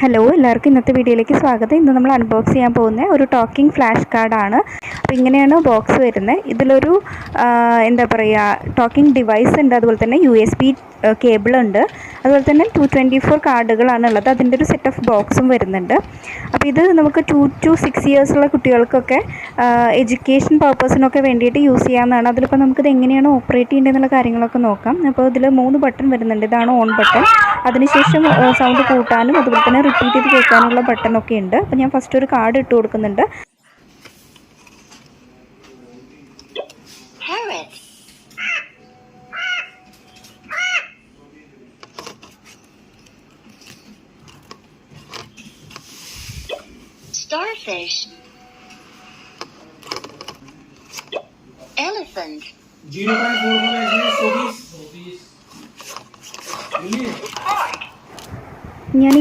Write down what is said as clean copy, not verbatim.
Hello, എല്ലാവർക്കും ഇന്നത്തെ വീഡിയോയിലേക്ക് സ്വാഗതം. ഇന്ന് നമ്മൾ അൺബോക്സ് ചെയ്യാൻ പോകുന്ന ഒരു ടോക്കിംഗ് ഫ്ലാഷ് കാർഡാണ്. അപ്പോൾ ഇങ്ങനെയാണ് ബോക്സ് വരുന്നത്. ഇതിലൊരു എന്താ പറയുക, ടോക്കിംഗ് ഡിവൈസ് ഉണ്ട്, അതുപോലെ തന്നെ USB കേബിളുണ്ട്, അതുപോലെ തന്നെ 224 കാർഡുകളാണ് ഉള്ളത്. അതിൻ്റെ ഒരു സെറ്റ് ഓഫ് ബോക്സും വരുന്നുണ്ട്. അപ്പോൾ ഇത് നമുക്ക് 2 to 6 years ഉള്ള കുട്ടികൾക്കൊക്കെ എഡ്യൂക്കേഷൻ പർപ്പസിനൊക്കെ വേണ്ടിയിട്ട് യൂസ് ചെയ്യാവുന്നതാണ്. അതിലിപ്പോൾ നമുക്കിത് എങ്ങനെയാണ് ഓപ്പറേറ്റ് ചെയ്യേണ്ടതെന്നുള്ള കാര്യങ്ങളൊക്കെ നോക്കാം. അപ്പോൾ ഇതിൽ 3 ബട്ടൺ വരുന്നുണ്ട്. ഇതാണ് ഓൺ ബട്ടൺ, അതിനുശേഷം സൗണ്ട് കൂട്ടാനും അതുപോലെ തന്നെ റിപ്പീറ്റ് ചെയ്ത് കേൾക്കാനുള്ള ബട്ടണൊക്കെ ഉണ്ട്. അപ്പോൾ ഞാൻ ഫസ്റ്റ് ഒരു കാർഡ് ഇട്ട് കൊടുക്കുന്നുണ്ട്. Starfish, elephant, 0.45 ഞാൻ